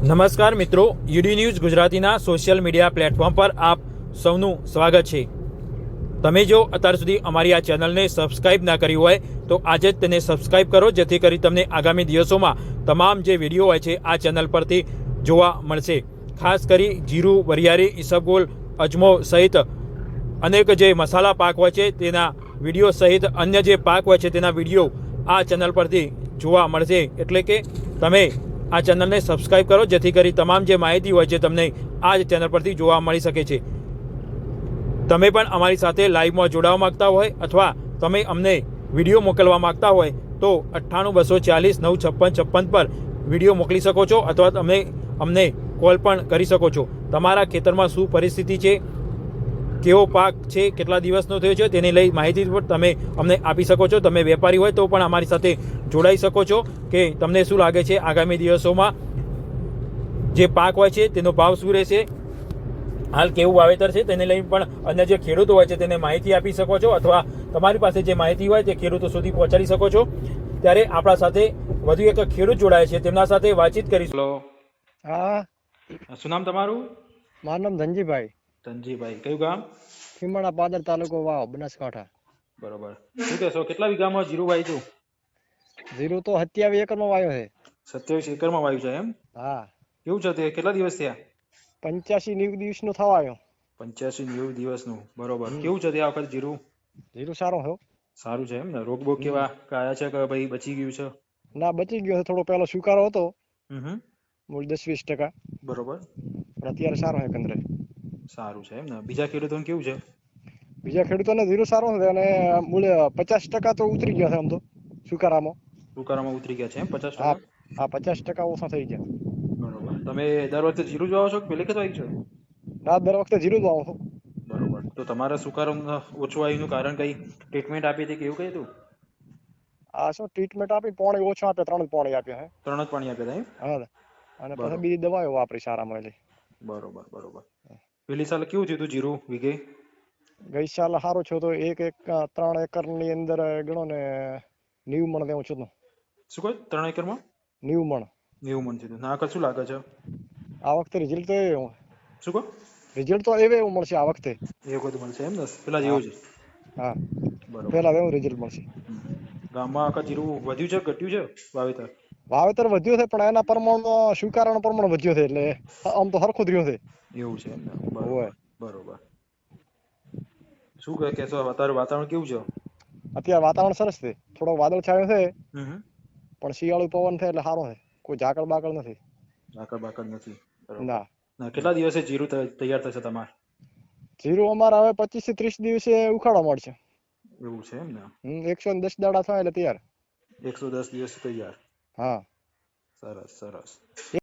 નમસ્કાર મિત્રો, UD news ગુજરાતીના સોશિયલ મીડિયા પ્લેટફોર્મ પર આપ સૌનું સ્વાગત છે। તમે જો અત્યાર સુધી અમારી આ ચેનલને સબસ્ક્રાઇબ ના કરી હોય તો આજે જ તેને સબસ્ક્રાઇબ કરો, જેથી કરી તમને આગામી દિવસોમાં તમામ જે વિડીયો હોય છે આ ચેનલ પરથી જોવા મળશે। ખાસ કરી જીરું, વરિયાળી, ઈસબગોલ, અજમો સહિત અનેક જે મસાલા પાક હોય છે તેના વિડીયો સહિત અન્ય જે પાક હોય છે તેના વિડીયો આ ચેનલ પરથી જોવા મળશે। એટલે કે તમે આ ચેનલને સબસ્ક્રાઇબ કરો, જેથી કરી તમામ જે માહિતી હોય છે તમને આ જ ચેનલ પરથી જોવા મળી શકે છે। તમે પણ અમારી સાથે લાઈવમાં જોડાવા માંગતા હોય અથવા તમે અમને વિડીયો મોકલવા માંગતા હોય તો 9824495656 પર વિડીયો મોકલી શકો છો અથવા તમે અમને કોલ પણ કરી શકો છો। તમારા ખેતરમાં શું પરિસ્થિતિ છે, કેવો પાક છે, કેટલા દિવસનો થયો છે તેને લઈ માહિતી પણ તમે અમને આપી શકો છો। તમે વેપારી હોય તો પણ અમારી સાથે જોડાઈ શકો છો કે તમને શું લાગે છે આગામી દિવસોમાં જે પાક હોય છે તેનો ભાવ શું રહેશે, હાલ કેવું વાવેતર છે તેને લઈ પણ અન્ય જે ખેડૂતો હોય છે તેને માહિતી આપી શકો છો અથવા તમારી પાસે જે માહિતી હોય તે ખેડૂતો સુધી પહોંચાડી શકો છો। ત્યારે આપણા સાથે વધુ એક ખેડૂત જોડાય છે, તેમના સાથે વાતચીત કરીશું। હેલો, હા, શું નામ તમારું? મારું નામ ધનજીભાઈ, ધનજીભાઈ, કયું ગામ? ખીમણા પાદર, તાલુકો વાવ, બનાસકાંઠા। બરોબર, શું કહેશો કેટલા વીઘામાં જીરું વાવ્યું હતું? જીરું તો 27 એકરમાં વાયો છે। 27 એકરમાં વાવ્યું છે એમ? હા, કેવું છે તે કેટલા દિવસ થયા? 85-90 દિવસનો થવા આવ્યો। 85-90 દિવસનું, બરોબર। કેવું છે તે આ વખત જીરું? જીરું સારો છે હો। સારું છે એમ ને? રોગ બોગ કેવા આયા છે કે ભાઈ બચી ગયું છે? ના, બચી ગયો છે, થોડો પહેલો સ્વીકારો હતો હમ, મૂળ 10-20%, બરોબર, પણ અત્યારે સારો છે કંદરે। સારું છે એમ ને? બીજા ખેડૂતોને કેવું છે? બીજા ખેડૂતોને જીરું સારો છે અને મૂળ 50% તો ઉતરી ગયા છે આમ તો સ્વીકારામાં। ઉકાળામાં ઉતરી ગયા છે એમ? 50%? હા હા, 50% ઓછા થઈ ગયા। બરોબર। તમે દર વખતે જીરું જ વાવો છો કે પેલી વખત વાવ્યું છે? ના, દર વખતે જીરું જ વાવું છું। બરોબર, તો તમારા સુકારો ઓછું આવ્યું કારણ કઈ ટ્રીટમેન્ટ આપી હતી કે એવું કઈ હતું? આ શું ટ્રીટમેન્ટ આપી, પાણી ઓછું આપે, 3 પાણી આપ્યા છે। 3 જ પાણી આપ્યા હતા એમ? હા, અને પછી બરોબર, બીજી દવાઓ વાપરી સારા મળેલી। બરોબર, બરોબર। પેલી સાલ કેવું થયું હતું જીરું વીઘે? ગઈ સાલ સારું છે તો 3 એકરની અંદર ગણો ને 90 મણ દેવું છું। શું કહો, 3 એકરમાં 90 મણ 90 મણ થયું હતું? ના, આગળ શું લાગે છે? આ વખતે રિઝલ્ટ તો એવું શું કહો? એવું મળશે આ વખતે। એવું બધું મળશે એમ ને? પેલા હા જેવું જ? હા, બરોબર। પેલા એવું રિઝલ્ટ મળશે। ગામમાં આખા જીરું વધ્યું છે ઘટ્યું છે વાવેતર? વાવેતર વધ્યું છે પણ એના પ્રમાણમાં સ્વીકારવાનું પ્રમાણ વધ્યું છે, એટલે આમ તો સરખું જ રહ્યું છે। એવું છે એમ ને? હોય બરોબર, બરોબર। શું કહેશો, અત્યારે વાતાવરણ કેવું છે? અત્યારે વાતાવરણ સરસ છે, થોડો વાદળ છાયો છે હમ, પણ શિયાળુ પવન છે એટલે સારો છે, કોઈ ઝાકળ બાકળ નથી। ઝાકળ બાકળ નથી, બરોબર। ના, કેટલા દિવસે જીરું તૈયાર થશે તમારે? જીરું અમારે હવે 25 થી 30 દિવસે ઉખાડવા મળશે। એવું છે એમ ને? 110 દાડા થાય એટલે તૈયાર। 110 દિવસ તૈયાર? હા, સરસ, સરસ।